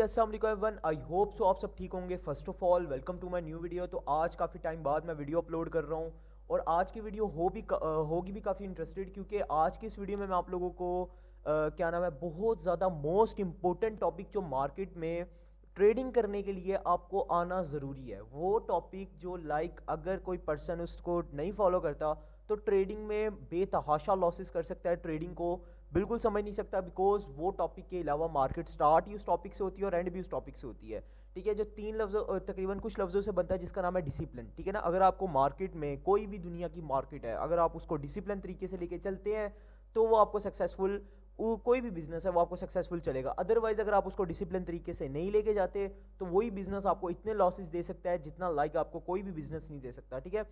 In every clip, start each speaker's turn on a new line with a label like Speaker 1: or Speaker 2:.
Speaker 1: अस्सलाम वालेकुम everyone. I hope so आप सब ठीक होंगे। First of all welcome to my new video. तो आज काफ़ी टाइम बाद मैं वीडियो अपलोड कर रहा हूँ और आज की वीडियो होगी भी काफ़ी इंटरेस्टेड, क्योंकि आज की इस वीडियो में मैं आप लोगों को क्या नाम है, बहुत ज़्यादा मोस्ट इम्पोर्टेंट टॉपिक जो मार्केट में ट्रेडिंग करने के लिए आपको आना ज़रूरी है, वो टॉपिक जो अगर कोई पर्सन उसको नहीं फॉलो करता तो ट्रेडिंग में बेतहाशा लॉसेस कर सकता है, ट्रेडिंग को बिल्कुल समझ नहीं सकता, बिकॉज वो टॉपिक के अलावा मार्केट स्टार्ट ही उस टॉपिक से होती है और एंड भी उस टॉपिक से होती है। ठीक है, जो तीन लफ्ज़ों तकरीबन कुछ लफ्ज़ों से बनता है, जिसका नाम है डिसिप्लिन। ठीक है ना, अगर आपको मार्केट में कोई भी दुनिया की मार्केट है, अगर आप उसको डिसिप्लिन तरीके से लेके चलते हैं तो वो आपको सक्सेसफुल, कोई भी बिजनेस है वो आपको सक्सेसफुल चलेगा। अदरवाइज अगर आप उसको डिसिप्लिन तरीके से नहीं लेके जाते तो वही बिजनेस आपको इतने लॉसेस दे सकता है जितना आपको कोई भी बिजनेस नहीं दे सकता। ठीक है,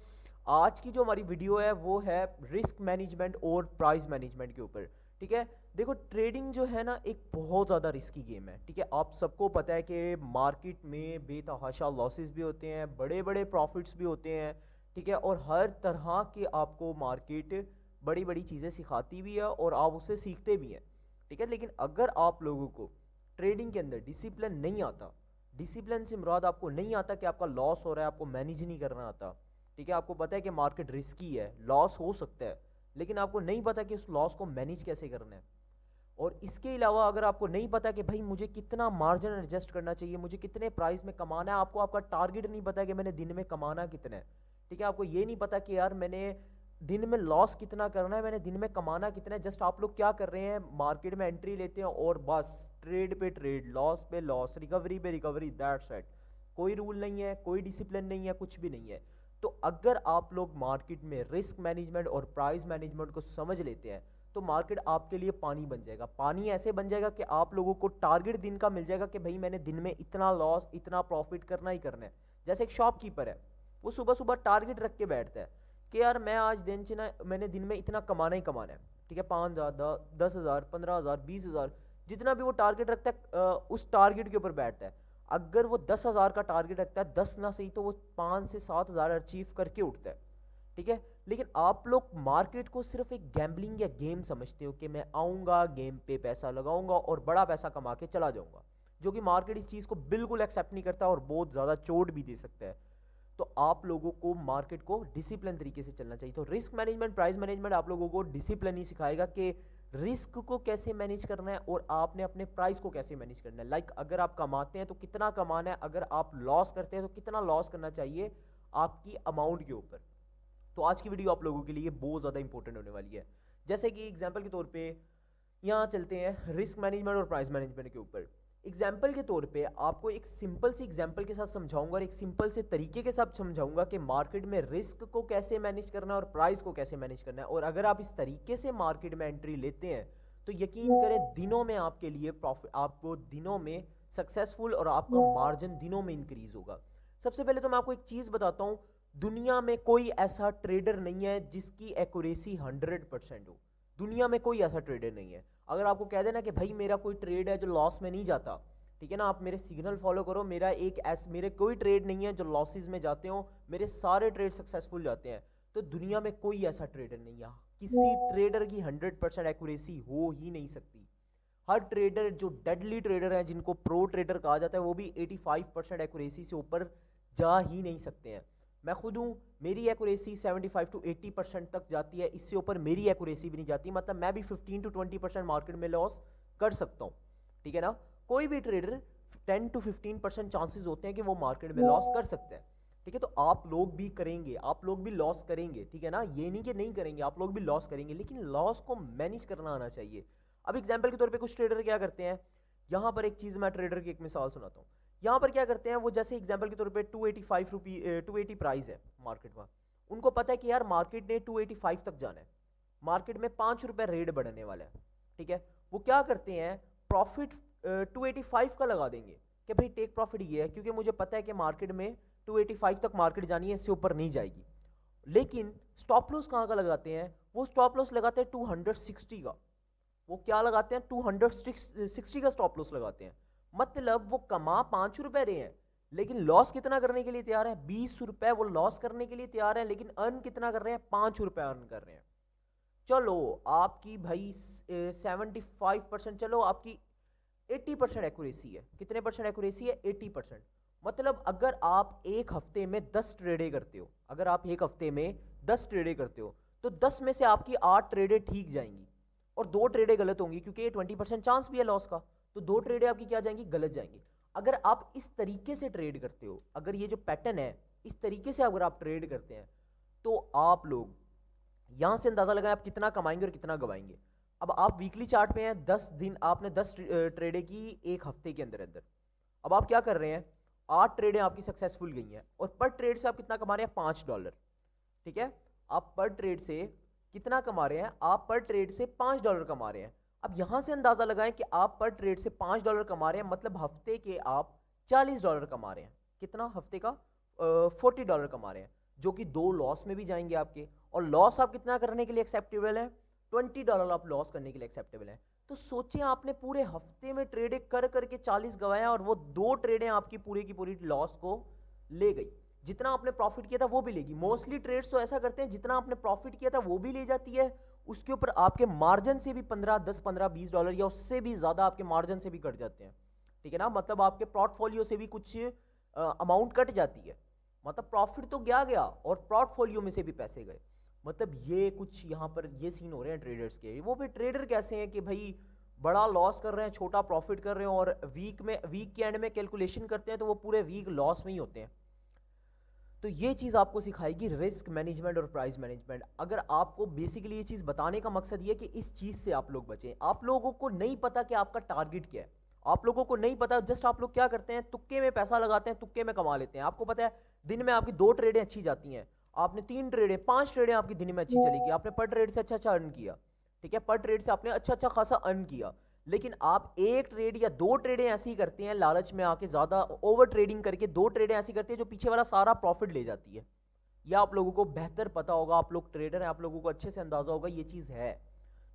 Speaker 1: आज की जो हमारी वीडियो है वो है रिस्क मैनेजमेंट और प्राइस मैनेजमेंट के ऊपर। ठीक है, देखो ट्रेडिंग जो है ना एक बहुत ज़्यादा रिस्की गेम है। ठीक है, आप सबको पता है कि मार्केट में बेतहाशा लॉसेस भी होते हैं, बड़े बड़े प्रॉफिट्स भी होते हैं। ठीक है, और हर तरह की आपको मार्केट बड़ी बड़ी चीज़ें सिखाती भी है और आप उससे सीखते भी हैं। ठीक है, लेकिन अगर आप लोगों को ट्रेडिंग के अंदर डिसिप्लिन नहीं आता, डिसिप्लिन से मुराद आपको नहीं आता कि आपका लॉस हो रहा है, आपको मैनेज नहीं करना आता। ठीक है, आपको पता है कि मार्केट रिस्की है, लॉस हो सकता है, लेकिन आपको नहीं पता कि उस लॉस को मैनेज कैसे करना है। और इसके अलावा अगर आपको नहीं पता कि भाई मुझे कितना मार्जिन एडजस्ट करना चाहिए, मुझे कितने प्राइस में कमाना है, आपको आपका टारगेट नहीं पता कि मैंने दिन में कमाना कितना है। ठीक है, आपको ये नहीं पता कि यार मैंने दिन में लॉस कितना करना है, मैंने दिन में कमाना कितना है। जस्ट आप लोग क्या कर रहे हैं, मार्केट में एंट्री लेते हैं और बस ट्रेड पे ट्रेड, लॉस पे लॉस, रिकवरी पे रिकवरी, दैट्स इट। कोई रूल नहीं है, कोई डिसिप्लिन नहीं है, कुछ भी नहीं है। तो अगर आप लोग मार्केट में रिस्क मैनेजमेंट और प्राइस मैनेजमेंट को समझ लेते हैं तो मार्केट आपके लिए पानी बन जाएगा। पानी ऐसे बन जाएगा कि आप लोगों को टारगेट दिन का मिल जाएगा कि भाई मैंने दिन में इतना लॉस, इतना प्रॉफिट करना ही करना है। जैसे एक शॉपकीपर है, वो सुबह सुबह टारगेट रख के बैठता है कि यार मैं आज दिन चिना मैंने दिन में इतना कमाना ही कमाना है। ठीक है, 5,000, 10,000, 15,000, 20,000, जितना भी वो टारगेट रखता है उस टारगेट के ऊपर बैठता है। अगर वो 10,000 का टारगेट रखता है, 10 ना सही तो वो 5 से 7,000 अचीव करके उठता है। ठीक है, लेकिन आप लोग मार्केट को सिर्फ एक गैम्बलिंग या गेम समझते हो कि मैं आऊंगा, गेम पे पैसा लगाऊंगा और बड़ा पैसा कमा के चला जाऊंगा, जो कि मार्केट इस चीज़ को बिल्कुल एक्सेप्ट नहीं करता और बहुत ज़्यादा चोट भी दे सकता है। तो आप लोगों को मार्केट को डिसिप्लिन तरीके से चलना चाहिए। तो रिस्क मैनेजमेंट, प्राइस मैनेजमेंट आप लोगों को डिसिप्लिन ही सिखाएगा कि रिस्क को कैसे मैनेज करना है और आपने अपने प्राइस को कैसे मैनेज करना है। अगर आप कमाते हैं तो कितना कमाना है, अगर आप लॉस करते हैं तो कितना लॉस करना चाहिए आपकी अमाउंट के ऊपर। तो आज की वीडियो आप लोगों के लिए बहुत ज़्यादा इंपॉर्टेंट होने वाली है। जैसे कि एग्जाम्पल के तौर पे यहाँ चलते हैं रिस्क मैनेजमेंट और प्राइस मैनेजमेंट के ऊपर। एग्जाम्पल के तौर पे आपको एक सिंपल सी एग्जाम्पल के साथ समझाऊंगा और एक सिंपल से तरीके के साथ समझाऊंगा कि मार्केट में रिस्क को कैसे मैनेज करना है और प्राइस को कैसे मैनेज करना है। और अगर आप इस तरीके से मार्केट में एंट्री लेते हैं तो यकीन करें दिनों में आपके लिए प्रॉफिट, आपको दिनों में सक्सेसफुल और आपका मार्जिन दिनों में इंक्रीज होगा। सबसे पहले तो मैं आपको एक चीज़ बताता हूँ, दुनिया में कोई ऐसा ट्रेडर नहीं है जिसकी एक्यूरेसी 100% हो। दुनिया में कोई ऐसा ट्रेडर नहीं है। अगर आपको कह देना कि भाई मेरा कोई ट्रेड है जो लॉस में नहीं जाता, ठीक है ना, आप मेरे सिग्नल फॉलो करो, मेरे कोई ट्रेड नहीं है जो लॉसेस में जाते हो, मेरे सारे ट्रेड सक्सेसफुल जाते हैं, तो दुनिया में कोई ऐसा ट्रेडर नहीं है। किसी ट्रेडर की 100% एक्यूरेसी हो ही नहीं सकती। हर ट्रेडर जो डेडली ट्रेडर है, जिनको प्रो ट्रेडर कहा जाता है, वो भी 85% एक्यूरेसी से ऊपर जा ही नहीं सकते हैं। मैं खुद हूँ, मेरी एक्यूरेसी 75 to 80% तक जाती है, इससे ऊपर मेरी एक्यूरेसी भी नहीं जाती। मतलब मैं भी 15 to 20% मार्केट में लॉस कर सकता हूँ। ठीक है ना, कोई भी ट्रेडर 10 to 15% चांसेस होते हैं कि वो मार्केट में लॉस कर सकते हैं। ठीक है, तो आप लोग भी करेंगे, आप लोग भी लॉस करेंगे। ठीक है ना, ये नहीं कि नहीं करेंगे, आप लोग भी लॉस करेंगे, लेकिन लॉस को मैनेज करना आना चाहिए। अब एग्जाम्पल के तौर पे कुछ ट्रेडर क्या करते हैं, यहाँ पर एक चीज़ मैं ट्रेडर की एक मिसाल सुनाता हूँ। यहाँ पर क्या करते हैं वो, जैसे एग्जाम्पल के तौर पे 280 प्राइस है मार्केट में, उनको पता है कि यार मार्केट ने 285 तक जाना है, मार्केट में 5 रुपए रेट बढ़ने वाला है। ठीक है, वो क्या करते हैं, प्रॉफिट 285 का लगा देंगे कि भाई टेक प्रॉफिट ये है, क्योंकि मुझे पता है कि मार्केट में 285 तक मार्केट जानी है, इससे ऊपर नहीं जाएगी। लेकिन स्टॉप लॉस कहाँ का लगाते हैं, वो स्टॉप लॉस लगाते हैं 260 का। वो क्या लगाते हैं, 260 का स्टॉप लॉस लगाते हैं। मतलब वो कमा 5 रुपए रहे हैं, लेकिन लॉस कितना करने के लिए तैयार है, 20 रुपए वो लॉस करने के लिए तैयार है, लेकिन अर्न कितना कर रहे हैं, 5 रुपए अर्न कर रहे हैं। चलो आपकी भाई 75%, चलो आपकी 80% एक्यूरेसी है। कितने परसेंट एक्यूरेसी है? 80%। मतलब अगर आप एक हफ्ते में 10 ट्रेडें करते हो, अगर आप एक हफ्ते में 10 ट्रेडें करते हो तो 10 में से आपकी 8 ट्रेडें ठीक जाएंगी और 2 ट्रेडें गलत होंगी, क्योंकि ये 20% चांस भी है लॉस का, तो 2 ट्रेडें आपकी क्या जाएंगी? गलत जाएंगी। अगर आप इस तरीके से ट्रेड करते हो, अगर ये जो पैटर्न है इस तरीके से अगर आप ट्रेड करते हैं, तो आप लोग यहां से अंदाजा लगाएं आप कितना कमाएंगे और कितना गवाएंगे। अब आप वीकली चार्ट पे हैं, 10 दिन आपने 10 ट्रेडें की एक हफ्ते के अंदर अंदर। अब आप क्या कर रहे हैं? 8 ट्रेडें आपकी सक्सेसफुल गई हैं और पर ट्रेड से आप कितना कमा रहे हैं? $5। ठीक है, आप पर ट्रेड से कितना कमा रहे हैं? आप पर ट्रेड से $5 कमा रहे हैं। अब यहां से अंदाजा लगाएं कि आप पर ट्रेड से $5 कमा रहे हैं, मतलब हफ्ते के आप $40 कमा रहे हैं। कितना? हफ्ते का $40 कमा रहे हैं, जो कि 2 लॉस में भी जाएंगे आपके। और लॉस आप कितना करने के लिए एक्सेप्टेबल है? $20 आप लॉस करने के लिए एक्सेप्टेबल है। तो सोचिए आपने पूरे हफ्ते में ट्रेडें कर करके 40 गवाया और वो 2 ट्रेडें आपकी पूरी की पूरी लॉस को ले गई। जितना आपने प्रॉफिट किया था वो भी लेगी। मोस्टली ट्रेड्स तो ऐसा करते हैं, जितना आपने प्रॉफिट किया था वो भी ले जाती है, उसके ऊपर आपके मार्जिन से भी 15, 10, 15, $20 या उससे भी ज्यादा आपके मार्जिन से भी कट जाते हैं। ठीक है ना, मतलब आपके पोर्टफोलियो से भी कुछ अमाउंट कट जाती है। मतलब प्रॉफिट तो गया और पोर्टफोलियो में से भी पैसे गए। मतलब ये कुछ यहाँ पर ये सीन हो रहे हैं ट्रेडर्स के। वो भी ट्रेडर कैसे हैं कि भाई बड़ा लॉस कर रहे हैं, छोटा प्रॉफिट कर रहे हैं, और वीक के एंड में कैलकुलेशन करते हैं तो वो पूरे वीक लॉस में ही होते हैं। तो ये चीज़ आपको सिखाएगी रिस्क मैनेजमेंट और प्राइस मैनेजमेंट। अगर आपको बेसिकली ये चीज़ बताने का मकसद ये कि इस चीज़ से आप लोग बचें। आप लोगों को नहीं पता कि आपका टारगेट क्या है, आप लोगों को नहीं पता, जस्ट आप लोग क्या करते हैं? तुक्के में पैसा लगाते हैं, तुक्के में कमा लेते हैं। आपको पता है दिन में आपकी 2 ट्रेडें अच्छी जाती हैं, आपने 3 ट्रेडें 5 ट्रेडें आपकी दिन में अच्छी चलेगी, आपने पर ट्रेड से अच्छा अच्छा अर्न किया। ठीक है, पर ट्रेड से आपने अच्छा अच्छा खासा अर्न किया। लेकिन आप एक ट्रेड या 2 ट्रेडें ऐसी करते हैं लालच में आके, ज्यादा ओवर ट्रेडिंग करके 2 ट्रेडें ऐसी करते हैं जो पीछे वाला सारा प्रॉफिट ले जाती है। या आप लोगों को बेहतर पता होगा, आप लोग ट्रेडर हैं, आप लोगों को अच्छे से अंदाजा होगा ये चीज़ है।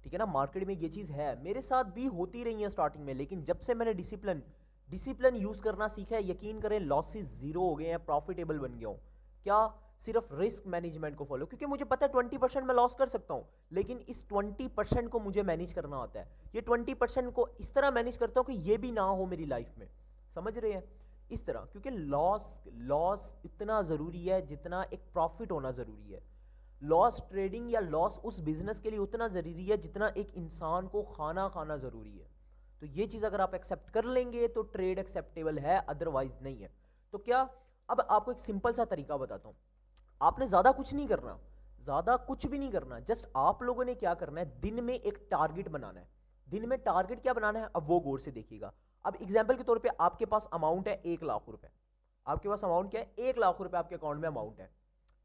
Speaker 1: ठीक है ना, मार्केट में ये चीज़ है, मेरे साथ भी होती रही है स्टार्टिंग में। लेकिन जब से मैंने डिसिप्लिन यूज़ करना सीखा है, यकीन करें लॉसेस जीरो हो गए हैं, प्रॉफिटेबल बन गया हूँ। क्या? सिर्फ रिस्क मैनेजमेंट को फॉलो, क्योंकि मुझे पता है 20% मैं लॉस कर सकता हूँ, लेकिन इस 20% को मुझे मैनेज करना आता है। ये 20% को इस तरह मैनेज करता हूँ कि ये भी ना हो मेरी लाइफ में। समझ रहे हैं? इस तरह, क्योंकि लॉस इतना ज़रूरी है जितना एक प्रॉफिट होना ज़रूरी है। लॉस ट्रेडिंग या लॉस उस बिजनेस के लिए उतना ज़रूरी है जितना एक इंसान को खाना खाना ज़रूरी है। तो ये चीज़ अगर आप एक्सेप्ट कर लेंगे तो ट्रेड एक्सेप्टेबल है, अदरवाइज नहीं है। तो क्या, अब आपको एक सिंपल सा तरीका बताता हूँ। आपने ज़्यादा कुछ नहीं करना, ज़्यादा कुछ भी नहीं करना, जस्ट आप लोगों ने क्या करना है? दिन में एक टारगेट बनाना है। दिन में टारगेट क्या बनाना है? अब वो गौर से देखिएगा। अब एग्जाम्पल के तौर पे आपके पास अमाउंट है 1 लाख रुपए। आपके पास अमाउंट क्या है? 1 लाख रुपए आपके अकाउंट में अमाउंट है।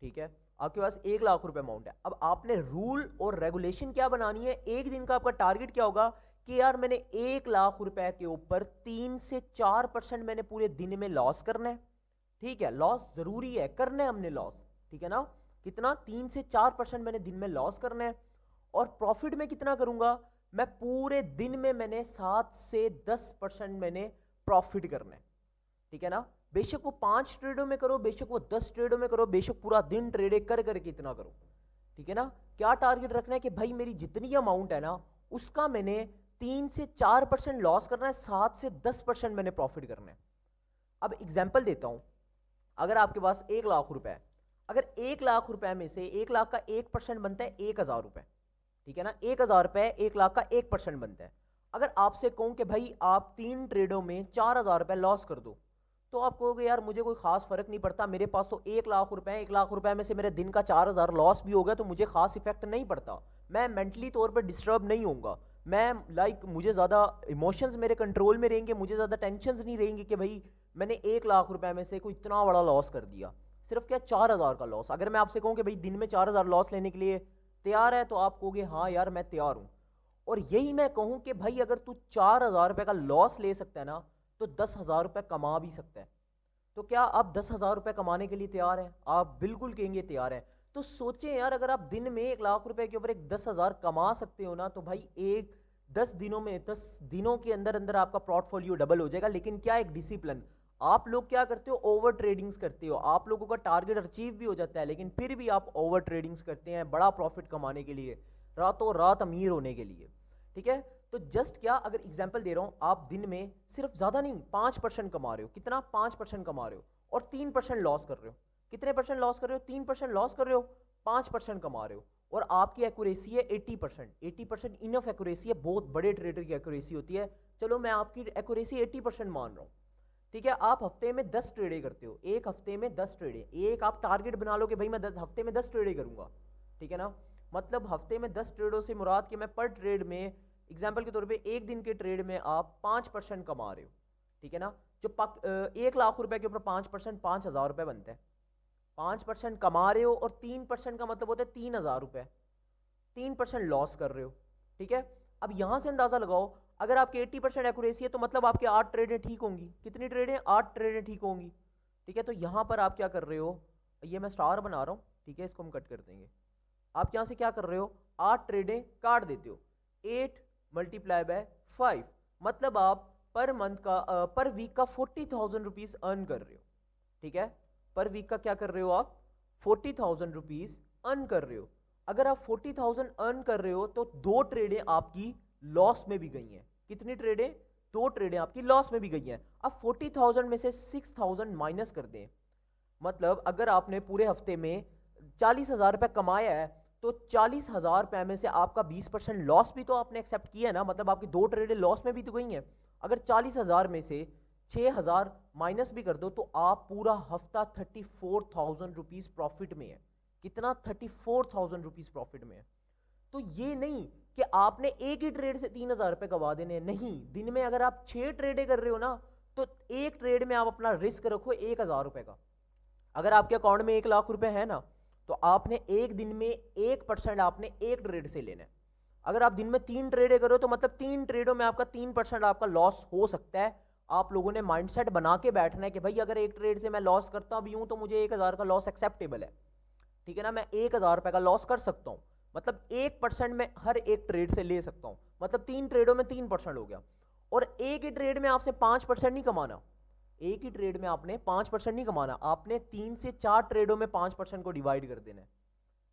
Speaker 1: ठीक है, आपके पास 1 लाख रुपए अमाउंट है। अब आपने रूल और रेगुलेशन क्या बनानी है? एक दिन का आपका टारगेट क्या होगा कि यार मैंने 1 लाख रुपए के ऊपर 3 से 4% मैंने पूरे दिन में लॉस करना है। ठीक है, लॉस जरूरी है, करना है हमने लॉस। ठीक है ना, कितना? 3 से 4% मैंने दिन में लॉस करना है। और प्रॉफिट में कितना करूंगा? मैं पूरे दिन में मैंने 7 से 10% मैंने प्रॉफिट करना है। ठीक है ना, बेशक वो 5 ट्रेडों में करो, बेशक वो 10 ट्रेडों में करो, बेशक पूरा दिन ट्रेड कर करके इतना करो। ठीक है ना, क्या टारगेट रखना है कि भाई मेरी जितनी अमाउंट है ना उसका मैंने 3 से 4% लॉस करना है, 7 से 10% मैंने प्रॉफिट करना है। अब एग्जाम्पल देता हूं, अगर आपके पास 1 लाख रुपए है, अगर 1 लाख रुपए में से 1 लाख का 1% बनता है 1,000 रुपए। ठीक है ना, 1,000 रुपए 1 लाख का 1% बनता है। अगर आपसे कहूं कि भाई आप 3 ट्रेडों में 4,000 रुपए लॉस कर दो, तो आप कहोगे यार मुझे कोई खास फर्क नहीं पड़ता, मेरे पास तो 1 लाख रुपए है, 1 लाख रुपए में से मेरे दिन का 4,000 लॉस भी हो गया तो मुझे खास इफेक्ट नहीं पड़ता, मैं मेंटली तौर पर डिस्टर्ब नहीं होऊंगा, मैं मुझे ज़्यादा इमोशंस मेरे कंट्रोल में रहेंगे, मुझे ज़्यादा टेंशन नहीं रहेंगी कि भाई मैंने 1 लाख रुपए में से कोई इतना बड़ा लॉस कर दिया। सिर्फ क्या 4,000 का लॉस। अगर मैं आपसे कहूँ कि भाई दिन में 4,000 लॉस लेने के लिए तैयार है, तो आप कहोगे हाँ यार मैं तैयार हूँ। और यही मैं कहूँ कि भाई अगर तू 4,000 रुपए का लॉस ले सकता है ना, तो 10,000 रुपए कमा भी सकता है। तो क्या आप 10,000 रुपए कमाने के लिए तैयार हैं? आप बिल्कुल कहेंगे तैयार हैं। तो सोचें यार, अगर आप दिन में 1 लाख रुपए के ऊपर एक 10,000 कमा सकते हो ना, तो भाई 10 दिनों के अंदर अंदर आपका पोर्टफोलियो डबल हो जाएगा। लेकिन क्या, एक डिसिप्लिन। आप लोग क्या करते हो? ओवर ट्रेडिंग्स करते हो। आप लोगों का टारगेट अचीव भी हो जाता है, लेकिन फिर भी आप ओवर ट्रेडिंग्स करते हैं बड़ा प्रॉफिट कमाने के लिए, रातों रात अमीर होने के लिए। ठीक है, तो जस्ट क्या, अगर एग्जांपल दे रहा हूं, आप दिन में सिर्फ ज़्यादा नहीं 5% कमा रहे हो, कितना 5% कमा रहे हो, और 3% लॉस कर रहे हो। कितने परसेंट लॉस कर रहे हो? 3% लॉस कर रहे हो, 5% कमा रहे हो, और आपकी एक्यूरेसी है 80%। 80% इनफ एक्यूरेसी है, बहुत बड़े ट्रेडर की एक्यूरेसी होती है। चलो मैं आपकी एक्यूरेसी 80% मान रहा हूँ, ठीक है। आप हफ्ते में 10 ट्रेडें करते हो, एक हफ्ते में 10 ट्रेडें, एक आप टारगेट बना लो कि भाई मैं हफ्ते में 10 ट्रेडें करूंगा, ठीक है ना। मतलब हफ्ते में 10 ट्रेडों से मुराद कि मैं पर ट्रेड में, एग्जाम्पल के तौर पे एक दिन के ट्रेड में आप 5% कमा रहे हो, ठीक है ना। जो 1 लाख रुपए के ऊपर 5%, 5,000 रुपये बनते हैं। 5% कमा रहे हो, और 3% का मतलब होता है 3,000 रुपये। 3% लॉस कर रहे हो, ठीक है। अब यहां से अंदाजा लगाओ, अगर आपकी 80% एक्यूरेसी है तो मतलब आपके 8 ट्रेडें ठीक होंगी। कितनी ट्रेडें? 8 ट्रेडें ठीक होंगी, ठीक है। तो यहां पर आप क्या कर रहे हो, ये मैं स्टार बना रहा हूं, ठीक है, इसको हम कट कर देंगे। आप यहां से क्या कर रहे हो, 8 ट्रेडें काट देते हो, 8 मल्टीप्लाई बाय 5, मतलब आप पर मंथ का पर वीक का 40,000 रुपीज अर्न कर रहे हो, ठीक है। पर वीक का क्या कर रहे हो आप? 40,000 रुपीज अर्न कर रहे हो। अगर आप 40,000 अर्न कर रहे हो तो 2 ट्रेडें आपकी लॉस में भी गई हैं। कितनी ट्रेडें? 2 ट्रेडें आपकी लॉस में भी गई हैं। अब 40,000 में से 6,000 माइनस कर दें, मतलब अगर आपने पूरे हफ्ते में 40,000 रुपये कमाया है, तो 40,000 रुपये में से आपका 20% लॉस भी तो आपने एक्सेप्ट किया है ना, मतलब आपकी 2 ट्रेडें लॉस में भी तो गई हैं। अगर 40,000 में से 6,000 माइनस भी कर दो तो आप पूरा हफ्ता 34,000 रुपीज प्रॉफिट में है। कितना? 34,000 रुपीज प्रॉफिट में है। तो ये नहीं कि आपने एक ही ट्रेड से 3,000 रुपये कमा देने हैं, नहीं। दिन में अगर आप 6 ट्रेडें कर रहे हो ना, तो एक ट्रेड में आप अपना रिस्क रखो 1,000 रुपये का। अगर आपके अकाउंट में 1 लाख रुपए है ना, तो आपने एक दिन में 1% आपने एक ट्रेड से लेना है। अगर आप दिन में 3 ट्रेडें करो तो मतलब 3 ट्रेडों में आपका 3% आपका लॉस हो सकता है। आप लोगों ने माइंडसेट बना के बैठना है कि भाई अगर एक ट्रेड से मैं लॉस करता भी हूं तो मुझे 1,000 का लॉस एक्सेप्टेबल है, ठीक है ना। मैं 1,000 रुपए का लॉस कर सकता हूं, मतलब 1% में हर एक ट्रेड से ले सकता हूं, मतलब 3 ट्रेडों में 3% हो गया। और एक ही ट्रेड में आपसे 5% नहीं कमाना, एक ही ट्रेड में आपने 5% नहीं कमाना, आपने 3 से 4 ट्रेडों में 5% को डिवाइड कर देना है,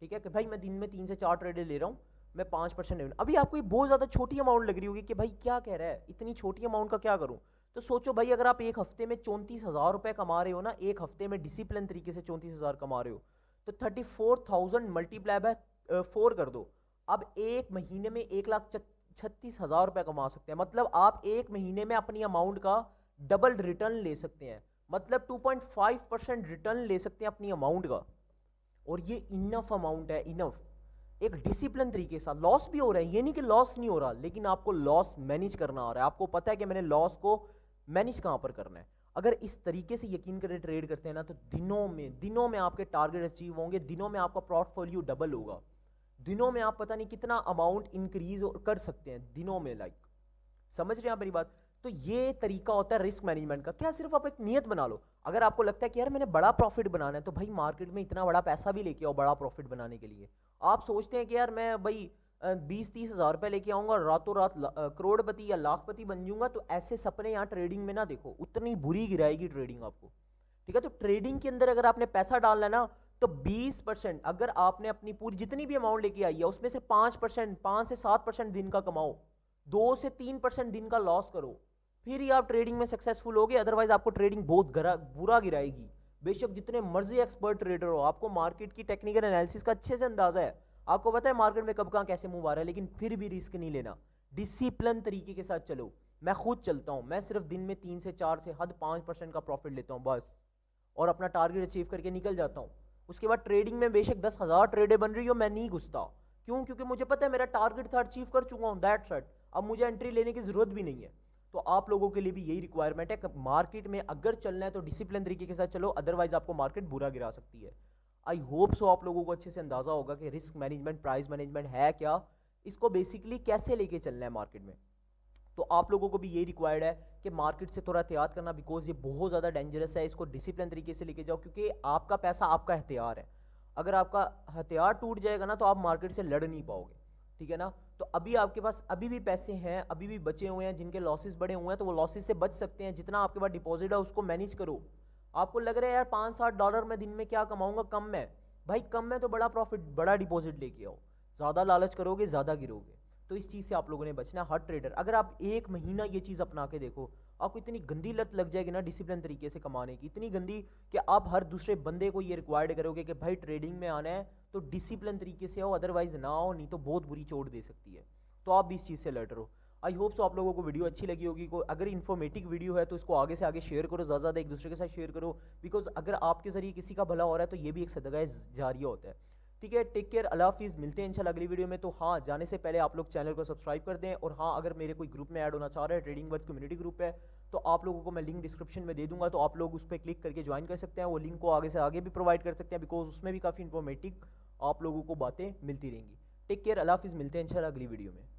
Speaker 1: ठीक है। कि भाई मैं दिन में 3 से 4 ट्रेडें ले रहा हूं, मैं 5% ले। अभी आपको ये बहुत ज्यादा छोटी अमाउंट लग रही होगी कि भाई क्या कह रहा है, इतनी छोटी अमाउंट का क्या करूं। तो सोचो भाई, अगर आप एक हफ्ते में 34,000 रुपए कमा रहे हो ना, एक हफ्ते में डिसिप्लिन तरीके से 34,000 कमा रहे हो, तो 34,000 मल्टीप्लाई बाय 4 कर दो। अब एक महीने में 1,36,000 रुपए कमा सकते हैं, मतलब आप एक महीने में अपनी अमाउंट का डबल रिटर्न ले सकते हैं, मतलब 2.5% रिटर्न ले सकते हैं अपनी अमाउंट का। और ये इनफ अमाउंट है, इनफ। एक डिसिप्लिन तरीके से लॉस भी हो रहा है, ये नहीं कि लॉस नहीं हो रहा, लेकिन आपको लॉस मैनेज करना आ रहा है, आपको पता है कि मैंने लॉस को मैनेज कहां पर करना है। अगर इस तरीके से यकीन करके ट्रेड करते हैं ना, तो दिनों में आपके टारगेट अचीव होंगे, दिनों में आपका पोर्टफोलियो डबल होगा, दिनों में आप पता नहीं कितना अमाउंट इंक्रीज कर सकते हैं दिनों में। लाइक समझ रहे हैं आप मेरी बात? तो ये तरीका होता है रिस्क मैनेजमेंट का। क्या सिर्फ आप एक नियत बना लो, अगर आपको लगता है कि यार मैंने बड़ा प्रॉफिट बनाना है, तो भाई मार्केट में इतना बड़ा पैसा भी लेके आओ बड़ा प्रॉफिट बनाने के लिए। आप सोचते हैं कि यार मैं भाई 20-30 हज़ार रुपए लेके आऊंगा और रातों रात करोड़पति या लाखपति बन जाऊंगा, तो ऐसे सपने यहाँ ट्रेडिंग में ना देखो, उतनी बुरी गिराएगी ट्रेडिंग आपको, ठीक है। तो ट्रेडिंग के अंदर अगर आपने पैसा डालना है ना, तो 20%, अगर आपने अपनी पूरी जितनी भी अमाउंट लेके आई है उसमें से 5%, 5 से 7% दिन का कमाओ, 2 से 3% दिन का लॉस करो, फिर ही आप ट्रेडिंग में सक्सेसफुल होगे। अदरवाइज आपको ट्रेडिंग बहुत बुरा गिराएगी। बेशक जितने मर्जी एक्सपर्ट ट्रेडर हो, आपको मार्केट की टेक्निकल एनालिसिस का अच्छे से अंदाजा है, आपको पता है मार्केट में कब कहां कैसे मूव आ रहा है, लेकिन फिर भी रिस्क नहीं लेना, डिसिप्लिन तरीके के साथ चलो। मैं खुद चलता हूं, मैं सिर्फ दिन में 3 से 4 से हद 5% का प्रॉफिट लेता हूं बस, और अपना टारगेट अचीव करके निकल जाता हूं। उसके बाद ट्रेडिंग में बेशक 10,000 ट्रेडें बन रही हो, मैं नहीं घुसता। क्यों? क्योंकि मुझे पता है मेरा टारगेट था, अचीव कर चुका हूं, दैट्स इट। अब मुझे एंट्री लेने की जरूरत भी नहीं है। तो आप लोगों के लिए भी यही रिक्वायरमेंट है कि मार्केट में अगर चलना है तो डिसिप्लिन तरीके के साथ चलो, अदरवाइज आपको मार्केट बुरा गिरा सकती है। आई होप सो आप लोगों को अच्छे से अंदाजा होगा कि रिस्क मैनेजमेंट, प्राइस मैनेजमेंट है क्या, इसको बेसिकली कैसे लेके चलना है मार्केट में। तो आप लोगों को भी यही रिक्वायर्ड है कि मार्केट से थोड़ा एहतियात करना, बिकॉज ये बहुत ज़्यादा डेंजरस है। इसको डिसिप्लिन तरीके से लेके जाओ, क्योंकि आपका पैसा आपका हथियार है। अगर आपका हथियार टूट जाएगा ना, तो आप मार्केट से लड़ नहीं पाओगे, ठीक है ना। तो अभी आपके पास अभी भी पैसे हैं, अभी भी बचे हुए हैं, जिनके लॉसेस बड़े हुए हैं, तो वो लॉसेस से बच सकते हैं। जितना आपके पास डिपॉजिट है उसको मैनेज करो। आपको लग रहा है यार $5-7 में दिन में क्या कमाऊंगा, कम में, भाई कम में तो बड़ा प्रॉफिट, बड़ा डिपॉजिट लेके आओ। ज़्यादा लालच करोगे ज़्यादा गिरोगे। तो इस चीज़ से आप लोगों ने बचना है। हर ट्रेडर, अगर आप एक महीना ये चीज़ अपना के देखो, आपको इतनी गंदी लत लग जाएगी ना डिसिप्लिन तरीके से कमाने की, इतनी गंदी कि आप हर दूसरे बंदे को ये रिक्वायर्ड करोगे कि भाई ट्रेडिंग में आना है तो डिसिप्लिन तरीके से आओ, अदरवाइज ना आओ, नहीं तो बहुत बुरी चोट दे सकती है। तो आप भी इस चीज़ से अलर्ट रहो। आई होप सो आप लोगों को वीडियो अच्छी लगी होगी। को अगर इन्फॉर्मेटिव वीडियो है तो इसको आगे से आगे शेयर करो, ज़्यादा ज़्यादा एक दूसरे के साथ शेयर करो, बिकॉज अगर आपके ज़रिए किसी का भला हो रहा है तो ये भी एक सदका जारिया होता है। ठीक है, टेक केयर, अल्लाह हाफिज़, मिलते हैं इंशाल्लाह अगली वीडियो में। तो हाँ, जाने से पहले आप लोग चैनल को सब्सक्राइब कर दें, और हाँ, अगर मेरे कोई ग्रुप में ऐड होना चाह रहे हैं, ट्रेडिंग वर्ड्स कम्युनिटी ग्रुप है, तो आप लोगों को मैं लिंक डिस्क्रिप्शन में दे दूंगा, तो आप लोग उस पर क्लिक करके ज्वाइन कर सकते हैं। वो लिंक को आगे से आगे भी प्रोवाइड कर सकते हैं, बिकॉज उसमें भी काफ़ी इन्फॉर्मेटिव आप लोगों को बातें मिलती रहेंगी। टेक केयर, अल्लाह हाफिज़, मिलते हैं इंशाल्लाह अगली वीडियो में।